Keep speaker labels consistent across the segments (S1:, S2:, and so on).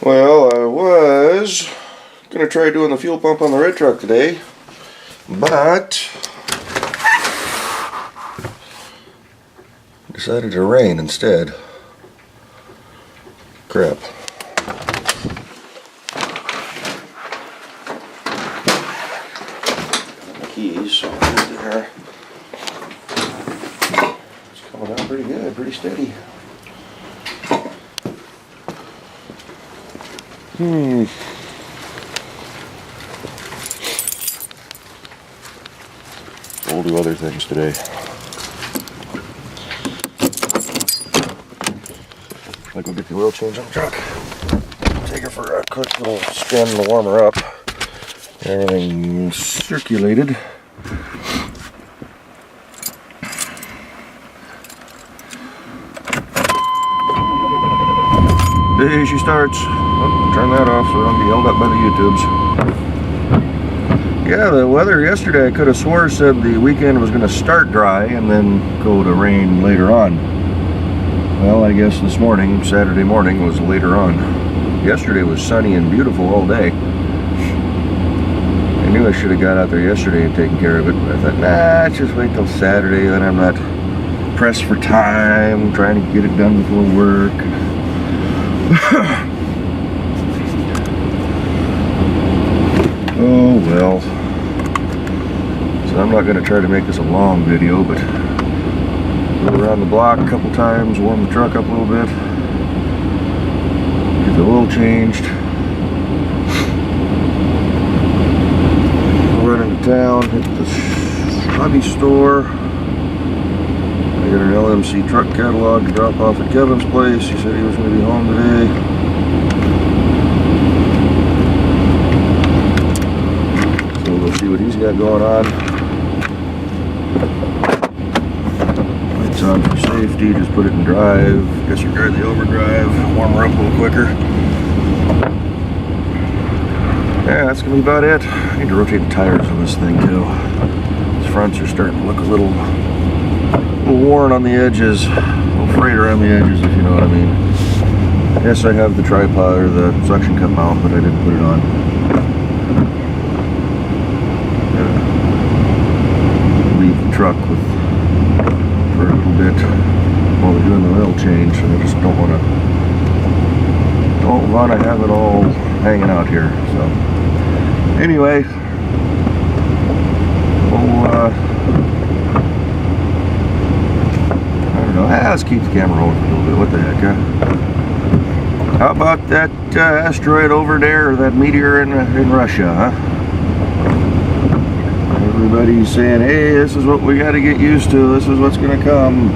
S1: Well, I was going to try doing the fuel pump on the red truck today, but decided to rain instead. Crap. Keys, so I'll put it there. It's coming out pretty good, pretty steady. We'll do other things today. Like we'll get the oil change on the truck. Take her for a quick little spin to warm her up. Everything circulated. There she starts. Oh, turn that off so I don't get yelled at by the YouTubes. Yeah, the weather yesterday I could have swore said the weekend was going to start dry and then go to rain later on. Well, I guess this morning, Saturday morning, was later on. Yesterday was sunny and beautiful all day. I knew I should have got out there yesterday and taken care of it, but I thought, nah, just wait till Saturday, then I'm not pressed for time, trying to get it done before work. Oh well. So I'm not going to try to make this a long video, but go around the block a couple times, warm the truck up a little bit, get the oil changed, run into town, hit the hobby store. I got an LMC truck catalog to drop off at Kevin's place. He said he was going to be home today. So we'll see what he's got going on. Lights on for safety, just put it in drive. Disregard the overdrive, warm her up a little quicker. Yeah, that's going to be about it. I need to rotate the tires on this thing too. These fronts are starting to look a little worn on the edges, a little frayed around the edges, if you know what I mean. Yes, I have the tripod or the suction cup mount, but I didn't put it on. Leave the truck for a little bit while we're doing the oil change, and I just don't want to have it all hanging out here. So anyway, let's keep the camera rolling a little bit. What the heck, huh? How about that asteroid over there, or that meteor in Russia, huh? Everybody's saying, hey, this is what we got to get used to. This is what's going to come.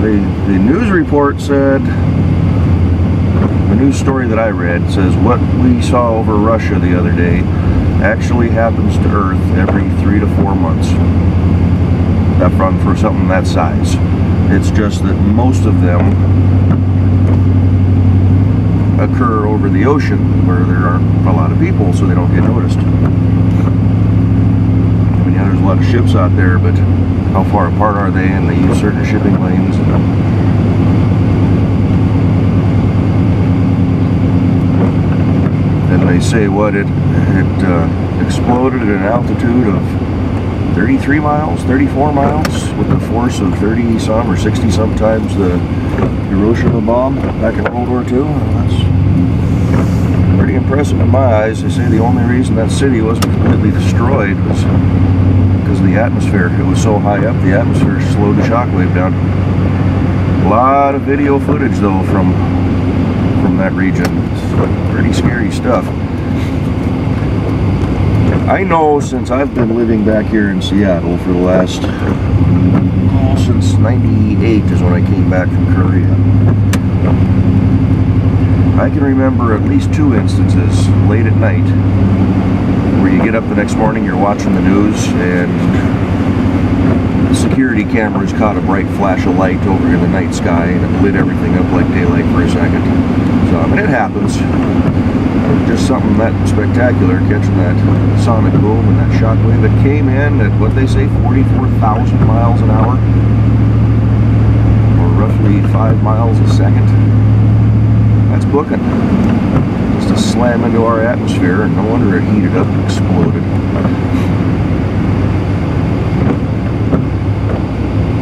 S1: The news report said, the news story that I read says what we saw over Russia the other day actually happens to Earth every 3 to 4 months. For something that size. It's just that most of them occur over the ocean where there aren't a lot of people, so they don't get noticed. I mean, yeah, there's a lot of ships out there, but how far apart are they? And they use certain shipping lanes. And they say what it exploded at an altitude of 33 miles, 34 miles, with a force of 30 some or 60 sometimes the Hiroshima bomb back in World War II. That's pretty impressive in my eyes. They say the only reason that city wasn't completely destroyed was because of the atmosphere. It was so high up, the atmosphere slowed the shockwave down. A lot of video footage though from that region. It's pretty scary stuff. I know since I've been living back here in Seattle for the last, since '98 is when I came back from Korea. I can remember at least 2 instances late at night where you get up the next morning, you're watching the news, and the security cameras caught a bright flash of light over in the night sky and it lit everything up like daylight for a second. So, I mean, it happens. Just something that spectacular, catching that sonic boom and that shockwave. It came in at what they say 44,000 miles an hour, or roughly roughly 5 miles a second. That's booking. Just a slam into our atmosphere, and no wonder it heated up and exploded.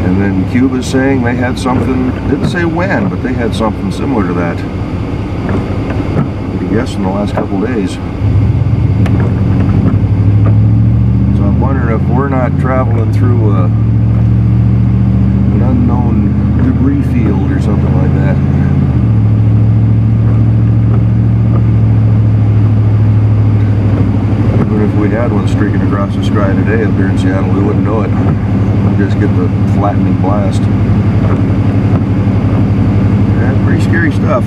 S1: And then Cuba's saying they had something, didn't say when, but they had something similar to that. I guess in the last couple days. So I'm wondering if we're not traveling through an unknown debris field or something like that. Even if we had one streaking across the sky today up here in Seattle, we wouldn't know it. We'd just get the flattening blast. Yeah, pretty scary stuff.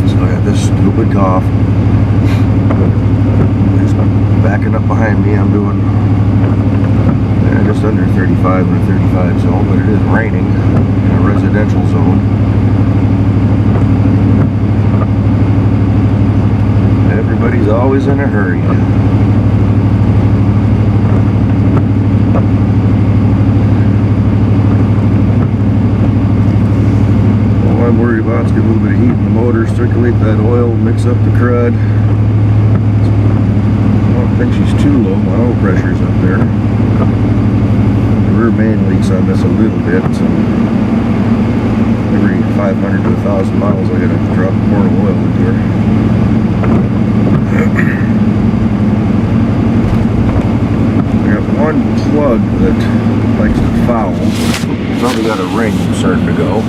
S1: So I had this stupid cough. It's backing up behind me. I'm doing just under 35 in a 35 zone, but it is raining in a residential zone. Everybody's always in a hurry. All I'm worried about is get a little bit of heat in the motor, circulate that oil, mix up the crud. I don't think she's too low. My oil pressure's up there. The rear main leaks on this a little bit, so every 500 to 1,000 miles I gotta drop more oil into her. I got one plug that likes to foul. Probably got a ring starting to go.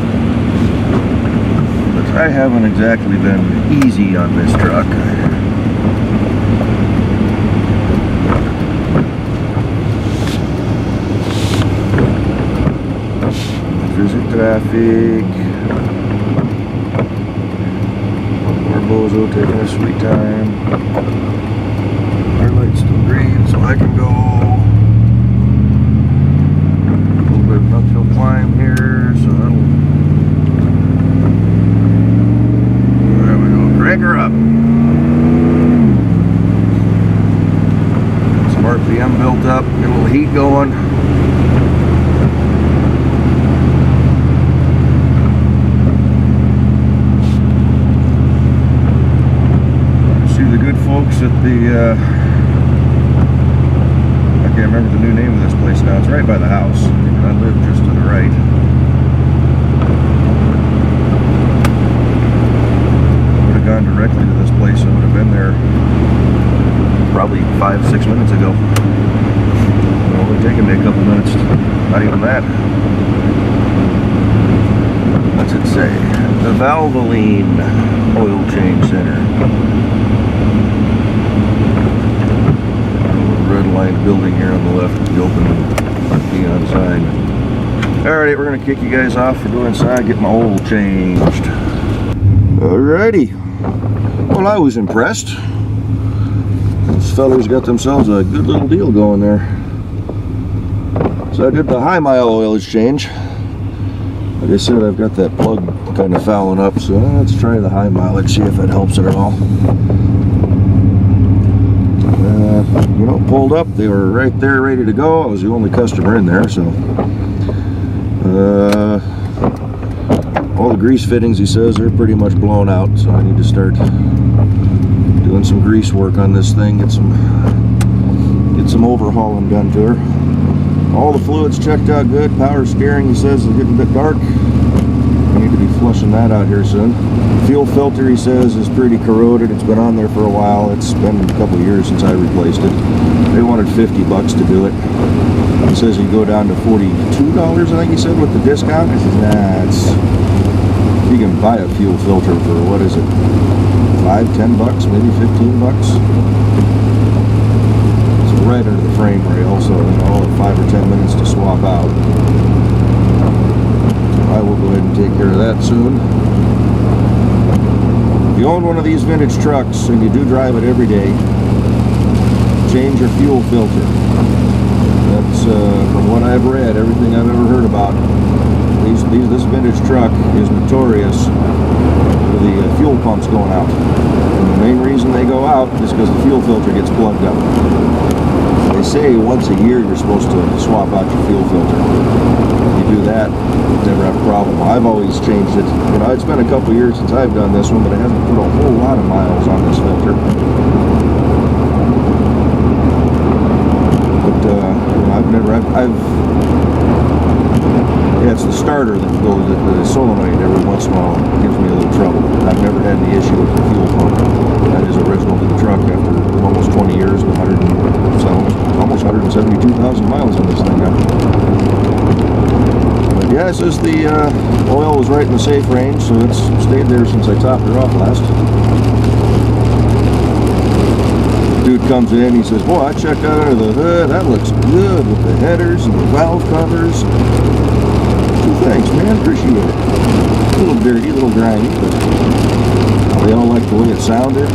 S1: But I haven't exactly been easy on this truck. Visit traffic. More bozo taking a sweet time. Our light's still green, so I can go. A little bit of uphill climb here, so that'll. There we go. Crank her up. Some RPM built up. Get a little heat going. Folks at the I can't remember the new name of this place now. It's right by the house. I live just to the right. I would have gone directly to this place. I would have been there probably 5-6 minutes ago. It only taken me a couple minutes. Not even that. What's it say? The Valvoline Oil Change Center. Red line building here on the left with the open neon sign. Alrighty, we're gonna kick you guys off and go inside, get my oil changed. Alrighty. Well, I was impressed. These fellas got themselves a good little deal going there. So I did the high mile oil change. Like I said, I've got that plug kind of fouling up, so let's try the high mileage, see if it helps it at all. You know, pulled up, they were right there ready to go. I was the only customer in there, so all the grease fittings, he says, are pretty much blown out, so I need to start doing some grease work on this thing, get some overhauling done to her. All the fluids checked out good. Power steering, he says, is getting a bit dark. I need to be flushing that out here soon. Fuel filter, he says, is pretty corroded. It's been on there for a while. It's been a couple years since I replaced it. They wanted $50 to do it. He says you go down to $42, I think he said, with the discount. I said, nah, you can buy a fuel filter for, what is it, $5-10, maybe $15. It's right under the frame rail, so all 5 or 10 minutes to swap out. I will go ahead and take care of that soon. If you own one of these vintage trucks and you do drive it every day, change your fuel filter. That's from what I've read, everything I've ever heard about. This vintage truck is notorious for the fuel pumps going out. And the main reason they go out is because the fuel filter gets plugged up. They say once a year you're supposed to swap out your fuel filter. If you do that, you never have a problem. I've always changed it. You know, it's been a couple years since I've done this one, but I haven't put a whole lot of miles on this filter. But yeah, it's the starter that goes at the solenoid every once in a while. It gives me a little trouble. I've never had any issue with the fuel pump. That is original to the truck after almost 20 years with almost 172,000 miles on this thing now. But yeah, it says the oil was right in the safe range, so it's stayed there since I topped her off last. Dude comes in, he says, boy, I checked out under the hood, that looks good with the headers and the valve covers. Thanks, man, appreciate it. A little dirty, a little grimy, but they all like the way it sounded.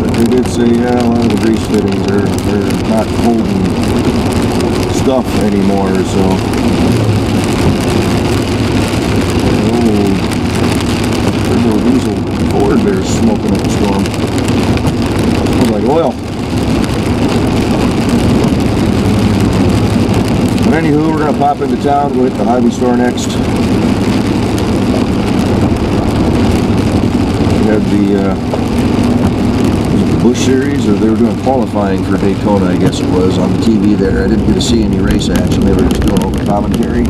S1: But they did say, yeah, a lot of the grease fittings they're not holding stuff anymore, so old diesel Ford there's smoking up a storm. Smells like oil. But anywho, we're going to pop into town, go hit the Hobby store next. We had the Busch Series, or they were doing qualifying for Daytona, I guess it was, on the TV there. I didn't get to see any race action, they were just doing over commentary.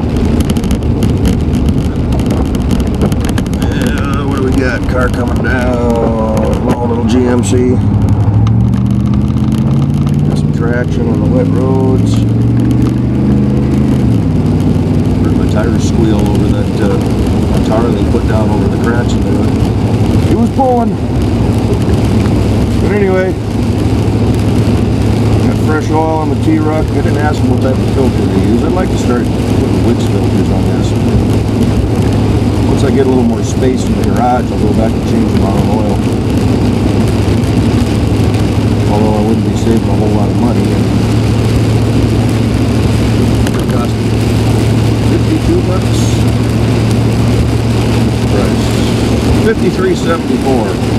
S1: What do we got? Car coming down, small little GMC. Got some traction on the wet roads. Heard my tires squeal over that tar they put down over the cracks in there. It was pulling. But anyway, got fresh oil on the T-Ruck. I didn't ask them what type of filter they use. I'd like to start putting Wix filters on this. Once I get a little more space in the garage, I'll go back and change them out of oil. Although I wouldn't be saving a whole lot of money. It cost me $52. Price $53.74.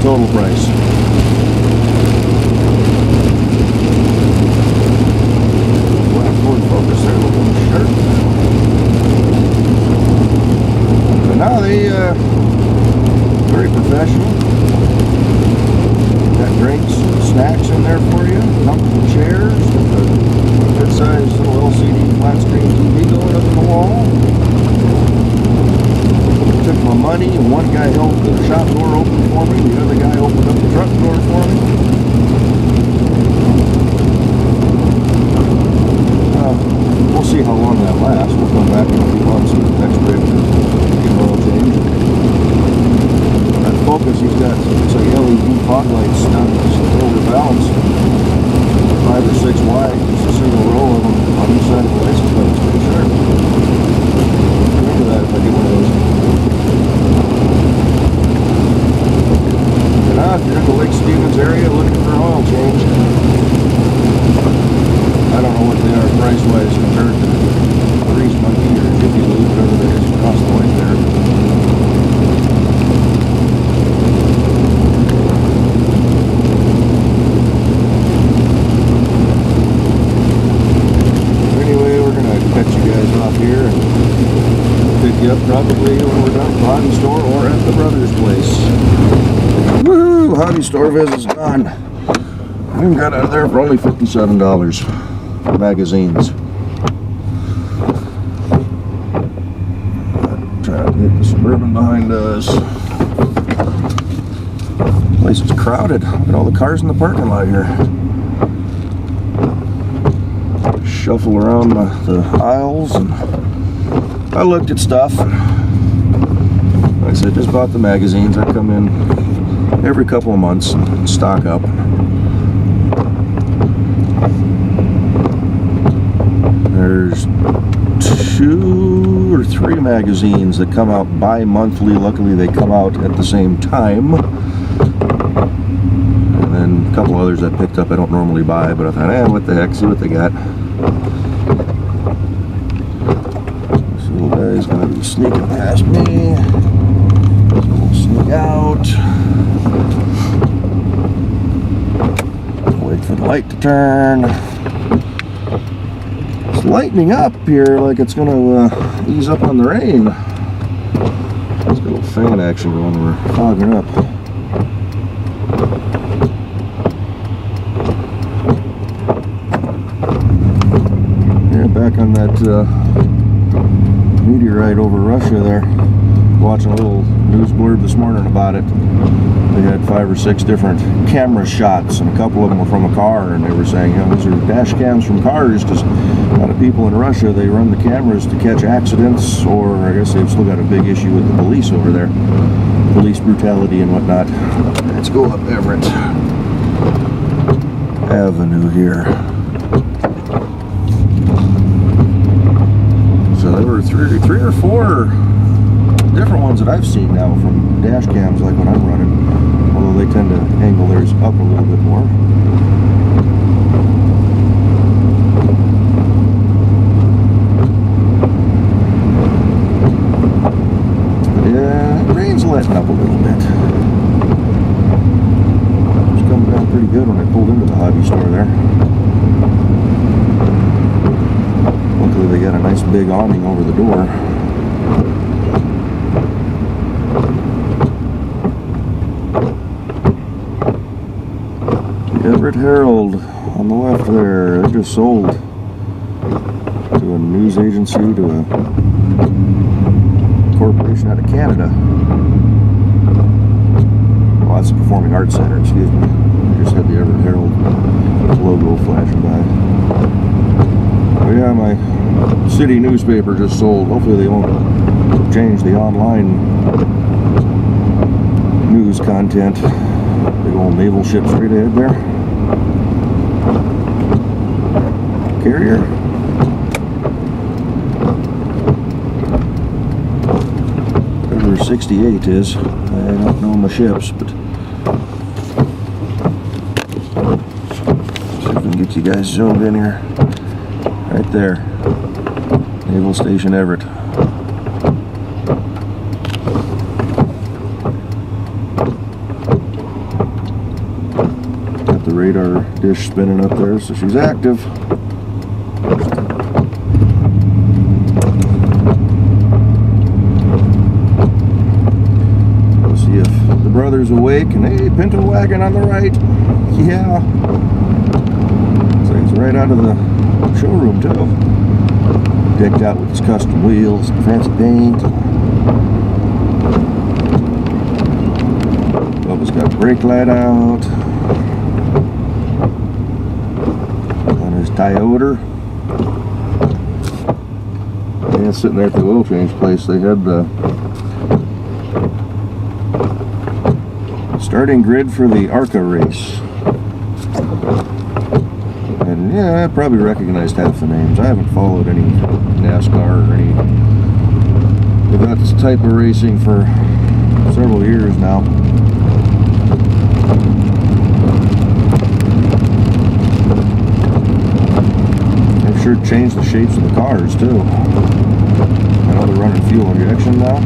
S1: Total price. Black Ford Focus there, a little shirt. But now they very professional. Got drinks and snacks in there for you. Comfortable chairs with a good sized little LCD flat screen TV going up in the wall. Took my money, and one guy held the shop door open for me, the other guy opened up the truck door for me. We'll see how long that lasts. We'll come back in a few months with the next big oil change. That Focus, he's got some LED fog lights down his over balance, 5 or 6 wide, just a single row of them on each side of the license plate. It's pretty sharp. Remember that if I get one of those. If you're in the Lake Stevens area looking for an oil change, I don't know what they are price-wise compared to Grease Monkey or Jiffy Lube, whatever that is across the lake there. Anyway, we're going to cut you guys off here and pick you up probably when we're done at the Hobby store or at the Brothers' place. Woo! Hobby store visit's gone. We got out of there for only $57. Magazines. Trying to hit the Suburban behind us. The place is crowded. Look at all the cars in the parking lot here. Shuffle around the aisles, and I looked at stuff. Like I said, just bought the magazines. I come in every couple of months and stock up. There's 2 or 3 magazines that come out bi-monthly. Luckily they come out at the same time. And then a couple others I picked up I don't normally buy, but I thought, what the heck, see what they got. This little guy's gonna be sneaking past me. Back out. Wait for the light to turn. It's lightening up here like it's going to ease up on the rain. Let's get a little fan action going. We're fogging up. Yeah, back on that meteorite over Russia there. Watching a little news blurb this morning about it. They had 5 or 6 different camera shots, and a couple of them were from a car, and they were saying, you know, these are dash cams from cars, because a lot of people in Russia, they run the cameras to catch accidents, or I guess they've still got a big issue with the police over there. Police brutality and whatnot. Let's go up Everett Avenue here. So there were three or four different ones that I've seen now from dash cams, like when I'm running, although they tend to angle theirs up a little bit more. But yeah, the rain's letting up a little bit. It was coming down pretty good when I pulled into the hobby store there. Luckily they got a nice big awning over the door. Everett Herald on the left there. They just sold to a news agency, to a corporation out of Canada. Well, that's a performing arts center, excuse me. They just had the Everett Herald logo flashing by. Oh yeah, my city newspaper just sold. Hopefully they won't change the online news content. Big old naval ship straight ahead there. Carrier. Whatever 68 is. I don't know my ships, but see if we can get you guys zoomed in here. Right there. Naval Station Everett. Got the radar dish spinning up there, so she's active. Brothers awake, and hey, Pinto wagon on the right. Yeah. So he's right out of the showroom too. Decked out with his custom wheels, fancy paint. Bubba's got brake light out on his Toyota. Yeah, sitting there at the oil change place, they had the starting grid for the ARCA race. And yeah, I probably recognized half the names. I haven't followed any NASCAR or any about this type of racing for several years now. They've sure changed the shapes of the cars too. I know they're running fuel injection now.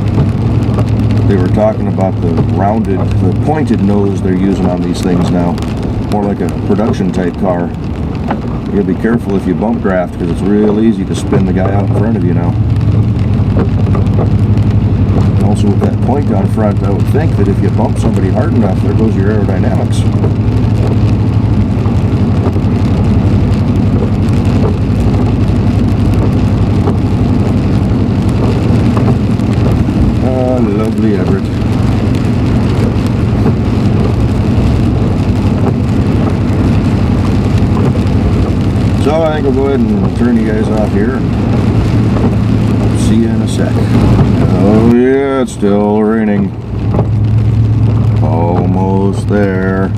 S1: They were talking about the rounded, the pointed nose they're using on these things now. More like a production type car. You gotta be careful if you bump draft, because it's real easy to spin the guy out in front of you now. Also with that point on front, I would think that if you bump somebody hard enough, there goes your aerodynamics. Lovely Everett. So I think we'll go ahead and turn you guys off here and see you in a sec. Oh yeah, it's still raining. Almost there.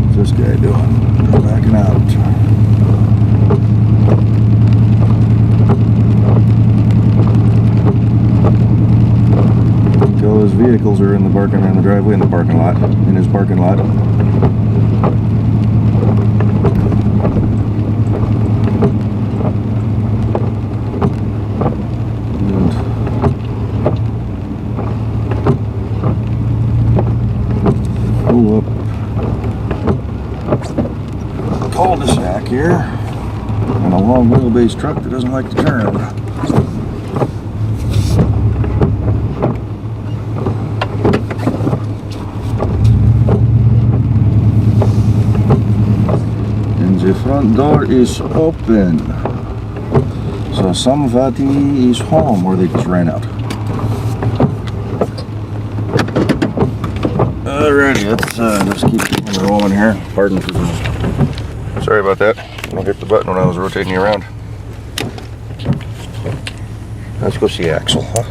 S1: What's this guy doing? Backing out. His vehicles are in the parking, in the driveway, in the parking lot, in his parking lot. cul-de-sac here, and a long wheelbase truck that doesn't like to turn. And the front door is open. So somebody is home, or they just ran out. Alrighty, let's keep it rolling here. Pardon for the... Sorry about that. I hit the button when I was rotating you around. Let's go see Axel, huh?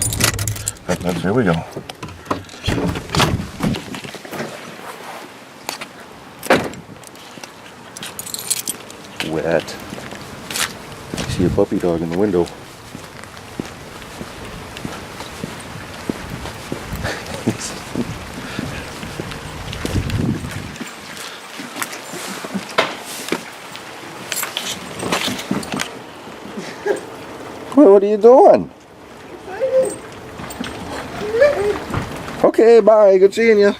S1: Here we go. Wet. I see a puppy dog in the window. What are you doing? Okay, bye. Good seeing you.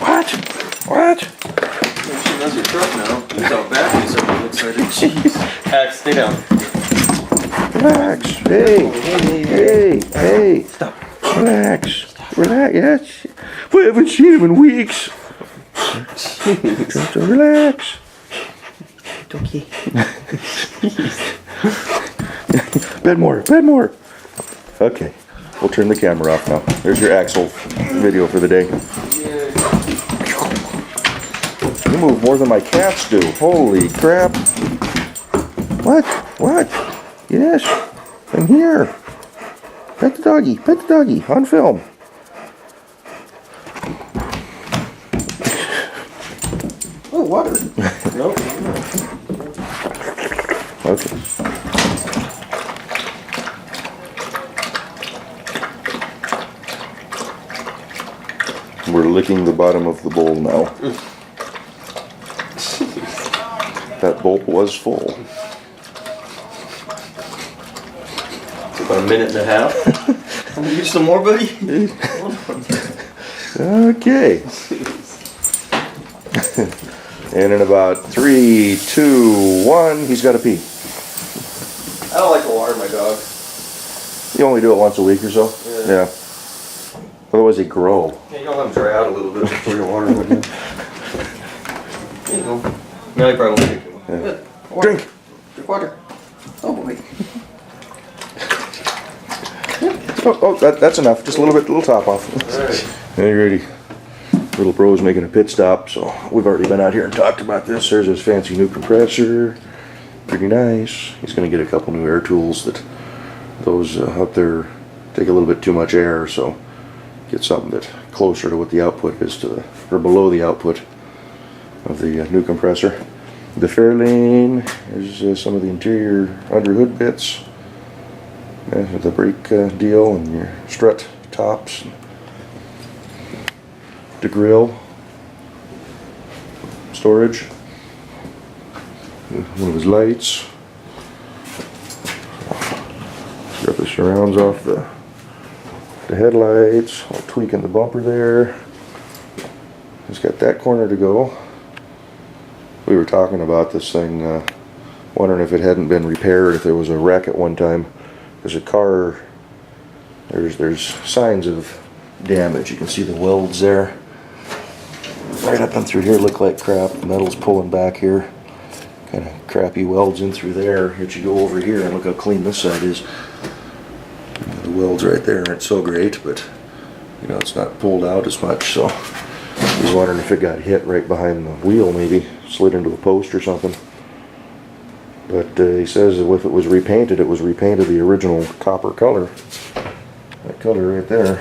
S1: What? What?
S2: She knows your truck now. He's out back. He's so excited. Jeez. Axe, stay down.
S1: Relax. Hey.
S2: Stop.
S1: Relax. Stop. Relax. Yes. We haven't seen him in weeks. So relax.
S2: Okay.
S1: Bed more. Okay, we'll turn the camera off now. There's your Axel video for the day. You move more than my cats do. Holy crap. What? Yes, I'm here. Pet the doggy, on film. Oh, water.
S2: Nope.
S1: Okay. We're licking the bottom of the bowl now. That bowl was full.
S2: It's about a minute and a half. Can we use some more, buddy?
S1: Okay. And in about 3, 2, 1, he's got to pee.
S2: I don't like to water my dog.
S1: You only do it once a week or so? Yeah. Otherwise they grow.
S2: Yeah, you gotta let them dry out a little bit before you water them again. There you go. Now you probably won't drink it.
S1: Yeah.
S2: Good. Water.
S1: Drink.
S2: Drink water. Oh boy.
S1: Oh, that's enough. Just a little top off.
S2: Alright.
S1: Alrighty. Little bro's making a pit stop, so we've already been out here and talked about this. There's his fancy new compressor. Pretty nice. He's going to get a couple new air tools that those up there take a little bit too much air, so get something that closer to what the output is to the, or below the output of the new compressor. The Fairlane is some of the interior under hood bits. The brake deal and your strut tops. The grill, storage, one of his lights, got the surrounds off the headlights, all tweaking the bumper there. He's got that corner to go. We were talking about this thing, wondering if it hadn't been repaired, if there was a wreck at one time. There's a car, there's signs of damage. You can see the welds there. Right up and through here look like crap. The metal's pulling back here. Kind of crappy welds in through there. Yet you go over here and look how clean this side is. The welds right there aren't so great, but you know, it's not pulled out as much, so he's wondering if it got hit right behind the wheel, maybe slid into a post or something. But he says if it was repainted, it was repainted the original copper color. That color right there.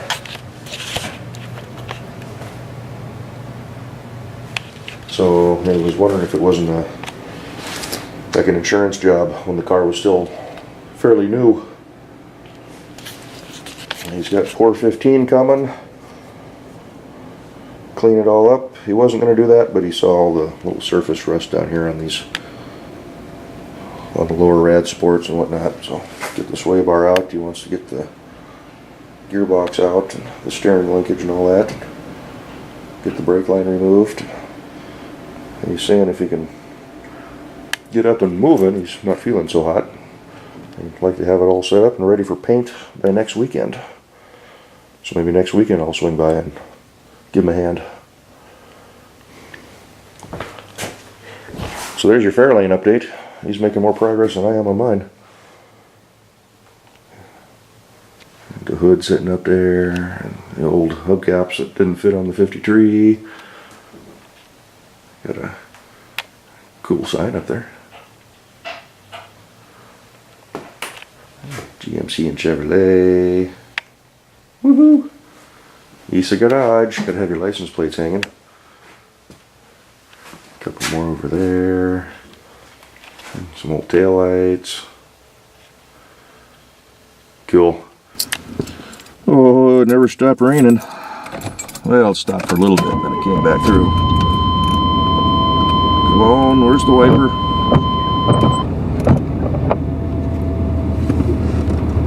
S1: So I was wondering if it wasn't like an insurance job when the car was still fairly new. And he's got 415 coming. Clean it all up. He wasn't going to do that, but he saw all the little surface rust down here on these, on the lower rad sports and whatnot. So get the sway bar out. He wants to get the gearbox out and the steering linkage and all that. Get the brake line removed. He's saying if he can get up and moving, he's not feeling so hot. He'd like to have it all set up and ready for paint by next weekend. So maybe next weekend I'll swing by and give him a hand. So there's your Fairlane update. He's making more progress than I am on mine. The hood sitting up there, and the old hubcaps that didn't fit on the 53. Got a cool sign up there. GMC and Chevrolet. Woohoo! Isa Garage. Gotta have your license plates hanging. A couple more over there. And some old taillights. Cool. Oh, it never stopped raining. Well, it stopped for a little bit, then it came back through. Come on, where's the wiper?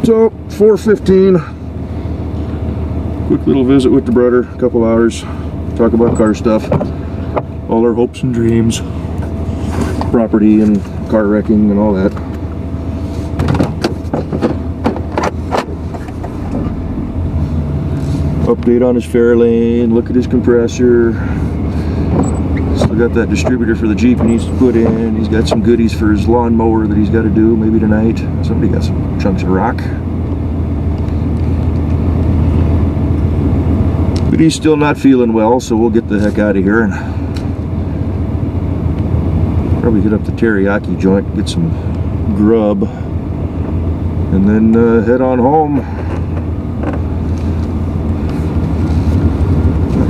S1: So, 4:15. Quick little visit with the brother, a couple hours. Talk about car stuff. All our hopes and dreams. Property and car wrecking and all that. Update on his Fairlane, look at his compressor. Still got that distributor for the Jeep he needs to put in. He's got some goodies for his lawnmower that he's got to do maybe tonight. Somebody got some chunks of rock. But he's still not feeling well, so we'll get the heck out of here and probably hit up the teriyaki joint, get some grub, and then head on home.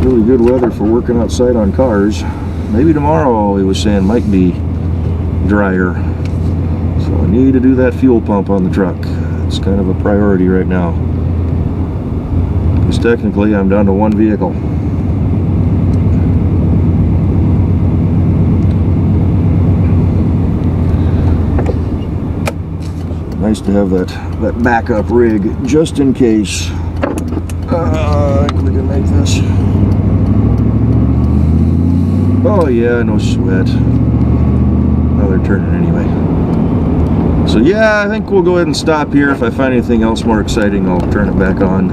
S1: Really good weather for working outside on cars. Maybe tomorrow, he was saying, might be drier. So I need to do that fuel pump on the truck. It's kind of a priority right now. Because technically I'm down to one vehicle. Nice to have that backup rig just in case. I think we can make this. Oh yeah, no sweat. Now they're turning anyway. So yeah, I think we'll go ahead and stop here. If I find anything else more exciting, I'll turn it back on.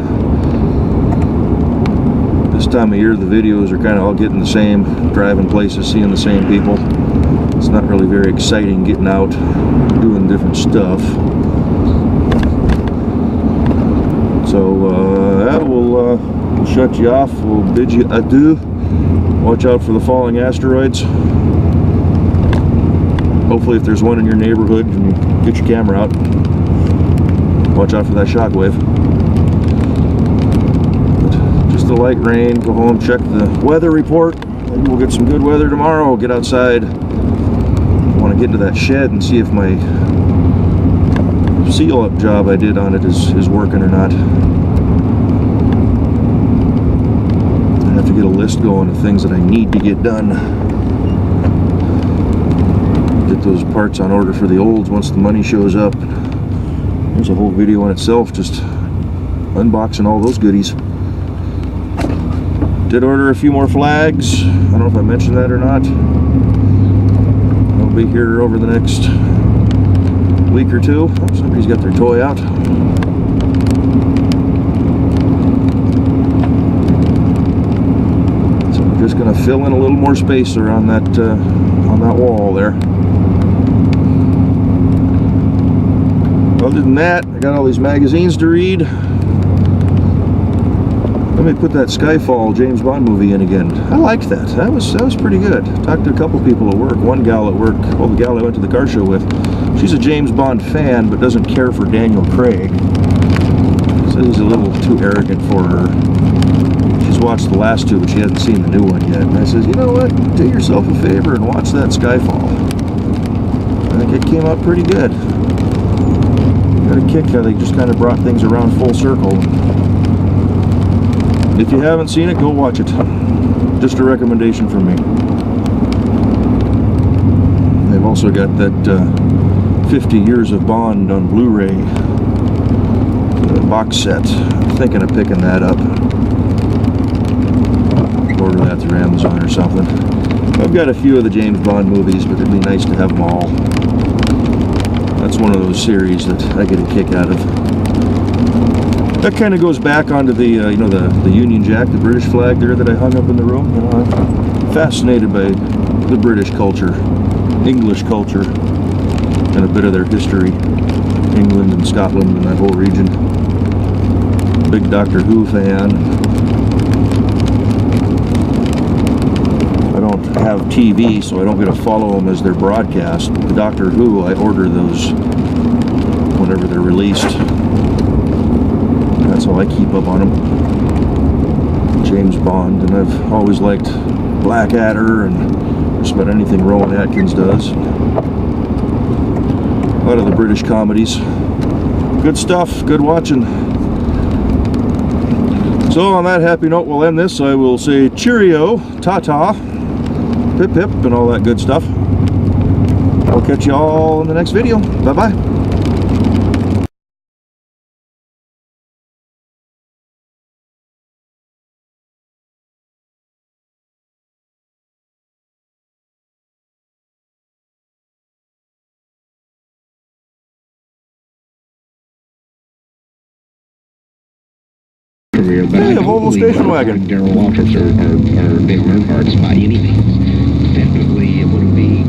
S1: This time of year, the videos are kind of all getting the same. Driving places, seeing the same people. It's not really very exciting getting out, doing different stuff. So that will shut you off. We'll bid you adieu. Watch out for the falling asteroids. Hopefully if there's one in your neighborhood, you get your camera out. Watch out for that shockwave. But just a light rain. Go home, check the weather report. Maybe we'll get some good weather tomorrow. Get outside. I want to get into that shed and see if my seal up job I did on it is working or not. I have to get a list going of things that I need to get done. Get those parts on order for the olds once the money shows up. There's a whole video on itself just unboxing all those goodies. Did order a few more flags. I don't know if I mentioned that or not. I'll be here over the next week or two. Oh, somebody's got their toy out. So I'm just going to fill in a little more space around that wall there. Other than that, I got all these magazines to read. Let me put that Skyfall James Bond movie in again. I liked that. That was pretty good. Talked to a couple people at work. One gal at work, well, the gal I went to the car show with, she's a James Bond fan, but doesn't care for Daniel Craig. Says he's a little too arrogant for her. She's watched the last two, but she hasn't seen the new one yet. And I says, you know what? Do yourself a favor and watch that Skyfall. I think it came out pretty good. Got a kick how they just kind of brought things around full circle. If you haven't seen it, go watch it. Just a recommendation from me. They've also got that 50 Years of Bond on Blu-ray box set. I'm thinking of picking that up. Order that through Amazon or something. I've got a few of the James Bond movies, but it'd be nice to have them all. That's one of those series that I get a kick out of. That kind of goes back onto the, you know, the Union Jack, the British flag there that I hung up in the room. You know, I'm fascinated by the British culture, English culture, and a bit of their history. England and Scotland and that whole region. Big Doctor Who fan. I don't have TV, so I don't get to follow them as they're broadcast. The Doctor Who, I order those whenever they're released. That's how I keep up on them. James Bond, and I've always liked Blackadder and just about anything Rowan Atkins does. A lot of the British comedies. Good stuff, good watching. So on that happy note, we'll end this. I will say cheerio, ta-ta, pip-pip, and all that good stuff. I'll catch you all in the next video. Bye-bye.
S3: Career, but
S1: Hey,
S3: I
S1: a
S3: don't
S1: Volvo
S3: believe
S1: station wagon.
S3: Darrell Waltrip or Dale Earnhardt's by any means. Definitely it would be